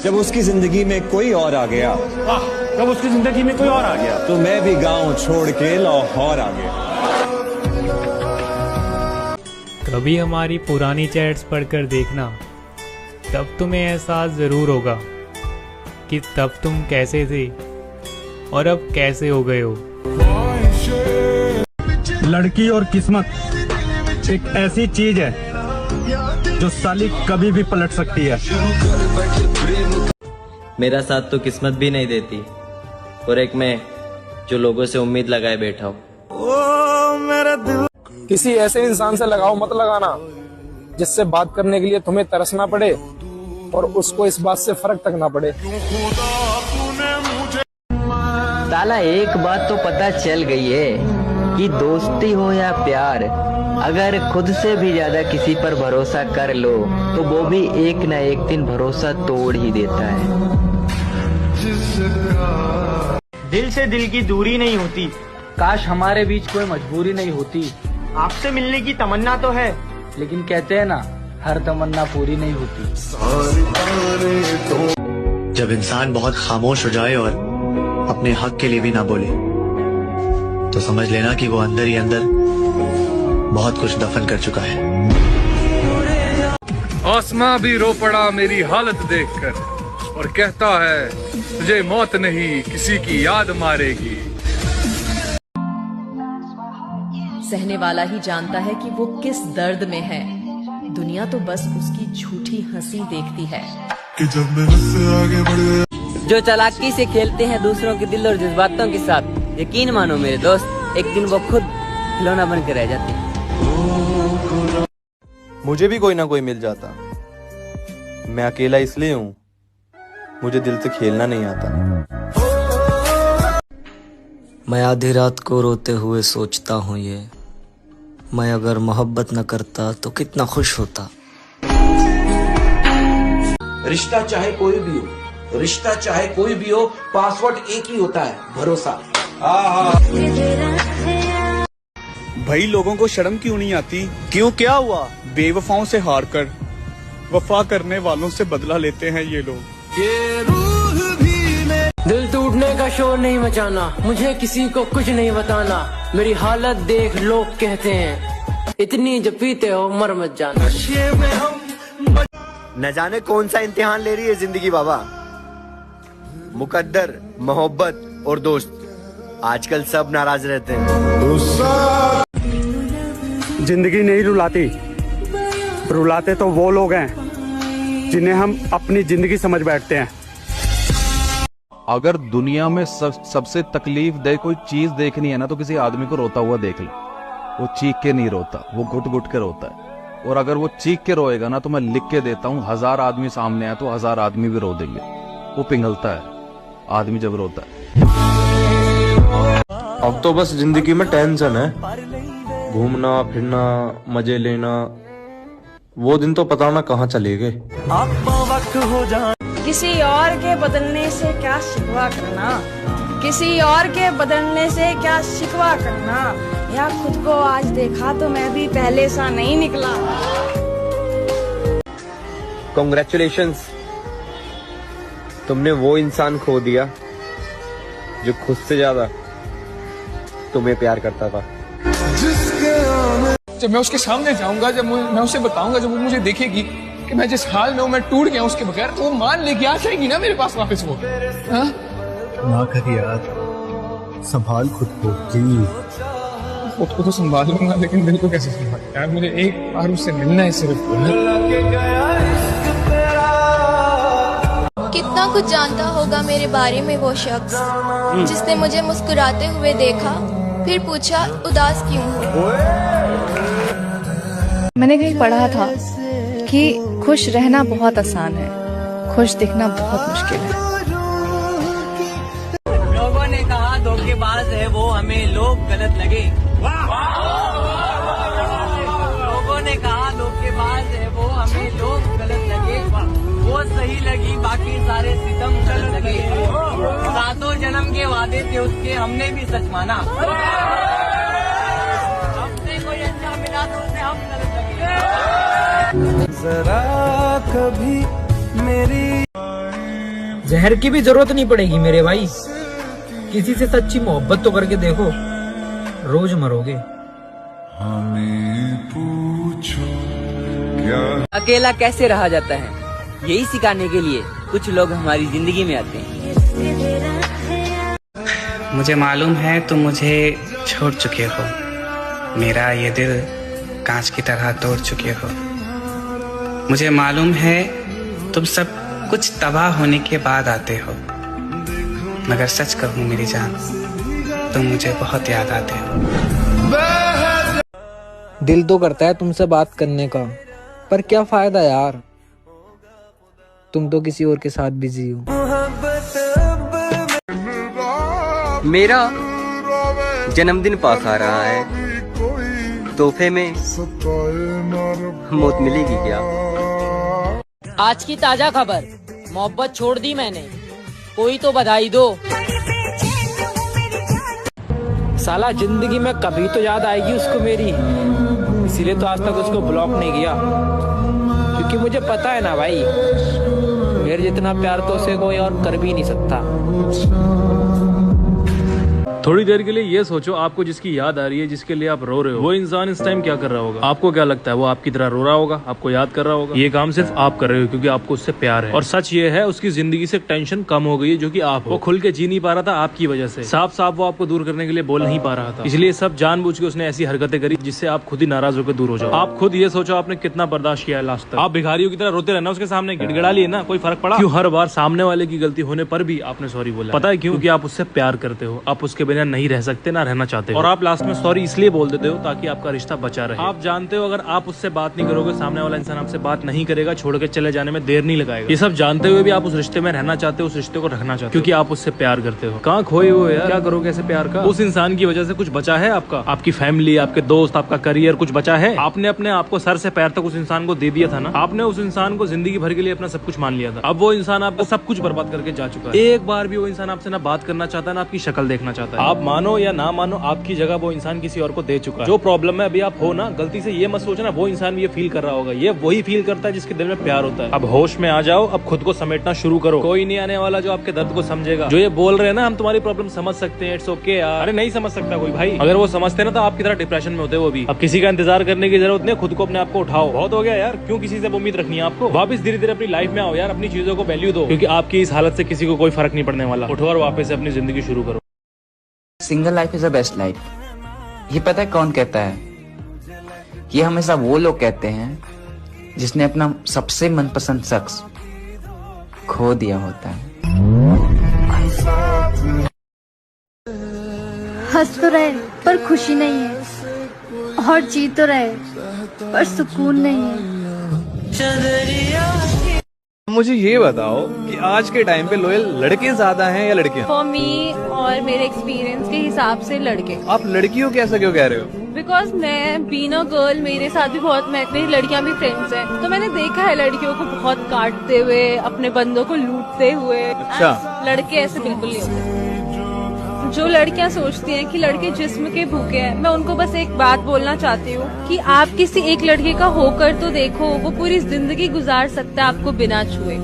जब उसकी जिंदगी में कोई और आ गया, जब उसकी जिंदगी में कोई और आ गया, तो मैं भी गांव छोड़ के लाहौर आ गया। कभी हमारी पुरानी चैट्स पढ़कर देखना, तब तुम्हें एहसास ज़रूर होगा कि तब तुम कैसे थे और अब कैसे हो गए हो। लड़की और किस्मत एक ऐसी चीज है जो साली कभी भी पलट सकती है। मेरा साथ तो किस्मत भी नहीं देती, और एक मैं जो लोगों से उम्मीद लगाए बैठा हूँ। किसी ऐसे इंसान से लगाव मत लगाना जिससे बात करने के लिए तुम्हें तरसना पड़े और उसको इस बात से फर्क तक ना पड़े। साला एक बात तो पता चल गई है कि दोस्ती हो या प्यार, अगर खुद से भी ज्यादा किसी पर भरोसा कर लो तो वो भी एक न एक दिन भरोसा तोड़ ही देता है। दिल से दिल की दूरी नहीं होती, काश हमारे बीच कोई मजबूरी नहीं होती। आपसे मिलने की तमन्ना तो है, लेकिन कहते हैं ना, हर तमन्ना पूरी नहीं होती। जब इंसान बहुत खामोश हो जाए और अपने हक के लिए भी ना बोले, तो समझ लेना कि वो अंदर ही अंदर बहुत कुछ दफन कर चुका है। आसमां भी रो पड़ा मेरी हालत देखकर, और कहता है तुझे मौत नहीं किसी की याद मारेगी। सहने वाला ही जानता है कि वो किस दर्द में है, दुनिया तो बस उसकी झूठी हंसी देखती है। कि जब मैं उससे आगे बढ़ गया, जो चालाकी से खेलते हैं दूसरों के दिल और जज्बातों के साथ, यकीन मानो मेरे दोस्त, एक दिन वो खुद खिलौना बन के रह जाते हैं। मुझे भी कोई ना कोई मिल जाता, मैं अकेला इसलिए हूँ मुझे दिल से खेलना नहीं आता। मैं आधी रात को रोते हुए सोचता हूँ ये, मैं अगर मोहब्बत न करता तो कितना खुश होता। रिश्ता चाहे कोई भी हो, रिश्ता चाहे कोई भी हो, पासवर्ड एक ही होता है, भरोसा। भाई लोगों को शर्म क्यों नहीं आती? क्यों, क्या हुआ? बेवफाओं से हार कर वफा करने वालों से बदला लेते हैं ये लोग। ये रूह भी दिल टूटने का शोर नहीं मचाना, मुझे किसी को कुछ नहीं बताना, मेरी हालत देख लोग कहते हैं इतनी जब पीते हो मर मत जाना। न जाने कौन सा इम्तिहान ले रही है जिंदगी बाबा, मुकद्दर, मोहब्बत और दोस्त, आजकल सब नाराज रहते हैं। जिंदगी नहीं रुलाती, रुलाते तो वो लोग हैं जिन्हें हम अपनी जिंदगी समझ बैठते हैं। अगर दुनिया में सबसे तकलीफ दे कोई चीज देखनी है ना, तो किसी आदमी को रोता हुआ देख लो। वो चीख के नहीं रोता, वो घुट घुट के रोता है। और अगर वो चीख के रोएगा ना, तो मैं लिख के देता हूँ, 1000 आदमी सामने आए तो 1000 आदमी भी रो देंगे। वो पिघलता है आदमी जब रोता है। अब तो बस जिंदगी में टेंशन है, घूमना फिरना मजे लेना, वो दिन तो पता ना कहाँ चले गए। किसी और के बदलने से क्या शिकवा करना, किसी और के बदलने से क्या शिकवा करना, या खुद को आज देखा तो मैं भी पहले सा नहीं निकला। कांग्रेचुलेशंस, तुमने वो इंसान खो दिया जो खुद से ज्यादा तुम्हें प्यार करता था। जब मैं उसके सामने जाऊंगा, जब मैं उसे बताऊंगा, जब वो मुझे देखेगी कि मैं जिस हाल में हूँ, मैं टूट गया उसके बगैर, तो वो मान लेके आ जाएगी ना मेरे पास वापस। वो ना कर यार, संभाल खुद को प्लीज। खुद को तो संभाल लूंगा, लेकिन दिल को कैसे संभाल यार? मुझे एक बार उससे मिलना है सिर्फ। कितना कुछ जानता होगा मेरे बारे में वो शख्स जिसने मुझे मुस्कुराते हुए देखा, फिर पूछा उदास क्यों हो। मैंने कहीं पढ़ा था कि खुश रहना बहुत आसान है, खुश दिखना बहुत मुश्किल है। लोगों ने कहा धोखेबाज है वो, हमें लोग गलत लगे। लोगों ने कहा धोखेबाज है वो, हमें लोग गलत लगे। वो सही लगी, बाकी सारे सितम गलत लगे। 7 जन्म के वादे थे उसके, हमने भी सच माना। हमसे कोई अच्छा मिला तो उसे हम गलत लगे। जरा कभी मेरी जहर की भी जरूरत नहीं पड़ेगी मेरे भाई। किसी से सच्ची मोहब्बत तो करके देखो, रोज मरोगे। अकेला कैसे रहा जाता है, यही सिखाने के लिए कुछ लोग हमारी जिंदगी में आते हैं। मुझे मालूम है तुम मुझे छोड़ चुके हो, मेरा ये दिल कांच की तरह तोड़ चुके हो। मुझे मालूम है तुम सब कुछ तबाह होने के बाद आते हो, मगर सच कहूँ मेरी जान, तुम मुझे बहुत याद आते हो। दिल तो करता है तुमसे बात करने का, पर क्या फायदा यार, तुम तो किसी और के साथ बिजी हो। मेरा जन्मदिन पास आ रहा है, तोहफे में मौत मिलेगी क्या? आज की ताजा खबर, मोहब्बत छोड़ दी मैंने, कोई तो बधाई दो। साला जिंदगी में कभी तो याद आएगी उसको मेरी, इसीलिए तो आज तक उसको ब्लॉक नहीं किया, क्योंकि मुझे पता है ना भाई, मेरे जितना प्यार तो उसे कोई और कर भी नहीं सकता। थोड़ी देर के लिए ये सोचो, आपको जिसकी याद आ रही है, जिसके लिए आप रो रहे हो, वो इंसान इस टाइम क्या कर रहा होगा? आपको क्या लगता है वो आपकी तरह रो रहा होगा, आपको याद कर रहा होगा? ये काम सिर्फ आप कर रहे हो क्योंकि आपको उससे प्यार है। और सच ये है, उसकी जिंदगी से टेंशन कम हो गई है, जो कि आप हो। वो खुल के जी नहीं पा रहा था आपकी वजह से, साफ साफ वो आपको दूर करने के लिए बोल नहीं पा रहा था, इसलिए सब जानबूझ के उसने ऐसी हरकतें करी जिससे आप खुद ही नाराज होकर दूर हो जाओ। आप खुद ये सोचो आपने कितना बर्दाश्त किया है लास्ट तक। आप भिखारियों की तरह रोते रहना उसके सामने, गिड़गिड़ा लिए ना, कोई फर्क पड़ा? क्यों हर बार सामने वाले की गलती होने पर भी आपने सॉरी बोला? पता है क्यों? क्योंकि आप उससे प्यार करते हो, आप उसके बिना नहीं रह सकते, ना रहना चाहते हो, और आप लास्ट में सॉरी इसलिए बोल देते हो ताकि आपका रिश्ता बचा रहे। आप जानते हो अगर आप उससे बात नहीं करोगे, सामने वाला इंसान आपसे बात नहीं करेगा, छोड़ के चले जाने में देर नहीं लगाएगा। ये सब जानते हुए भी आप उस रिश्ते में रहना चाहते हो, उस रिश्ते को रखना चाहते हो, क्योंकि आप उससे प्यार करते हो। कहाँ खोए हो यार, क्या करोगे ऐसे प्यार का? उस इंसान की वजह से कुछ बचा है आपका? आपकी फैमिली, आपके दोस्त, आपका करियर, कुछ बचा है? आपने अपने आप को सर से पैर तक उस इंसान को दे दिया था ना। आपने उस इंसान को जिंदगी भर के लिए अपना सब कुछ मान लिया था। अब वो इंसान आपका सब कुछ बर्बाद करके जा चुका है। एक बार भी वो इंसान आपसे ना बात करना चाहता है, ना आपकी शक्ल देखना चाहता है। आप मानो या ना मानो, आपकी जगह वो इंसान किसी और को दे चुका है। जो प्रॉब्लम में अभी आप हो ना, गलती से ये मत सोचना वो इंसान भी ये फील कर रहा होगा। ये वही फील करता है जिसके दिल में प्यार होता है। अब होश में आ जाओ, अब खुद को समेटना शुरू करो। कोई नहीं आने वाला जो आपके दर्द को समझेगा। जो ये बोल रहे हैं ना हम तुम्हारी प्रॉब्लम समझ सकते हैं, इट्स ओके यार, अरे नहीं समझ सकता कोई भाई। अगर वो समझते ना तो आपकी तरह डिप्रेशन में होते वो भी। अब किसी का इंतजार करने की जरूरत नहीं, खुद को अपने आप को उठाओ। बहुत हो गया यार, क्यों किसी से उम्मीद रखनी है आपको? वापस धीरे धीरे अपनी लाइफ में आओ यार, अपनी चीजों को वैल्यू दो, क्योंकि आपकी इस हालत से किसी को कोई फर्क नहीं पड़ने वाला। उठो और वापस से अपनी जिंदगी शुरू करो। Single life is the best life, ये पता है कौन कहता है? ये हमेशा वो लोग कहते हैं जिसने अपना सबसे मनपसंद शख्स खो दिया होता है। हंस तो रहे पर खुशी नहीं है, और जी तो रहे पर सुकून नहीं है। मुझे ये बताओ कि आज के टाइम पे लॉयल लड़के ज्यादा हैं या लड़कियां? फॉर मी और मेरे एक्सपीरियंस के हिसाब से लड़के। आप लड़कियों के ऐसा क्यों कह रहे हो? बिकॉज मैं बीइंग अ गर्ल, मेरे साथ भी बहुत, मेरी लड़कियां भी फ्रेंड्स हैं, तो मैंने देखा है लड़कियों को बहुत काटते हुए, अपने बंदों को लूटते हुए। अच्छा। लड़के ऐसे बिल्कुल नहीं होते। जो लड़कियां सोचती हैं कि लड़के जिस्म के भूखे हैं, मैं उनको बस एक बात बोलना चाहती हूँ कि आप किसी एक लड़के का होकर तो देखो, वो पूरी जिंदगी गुजार सकता है आपको बिना छुए।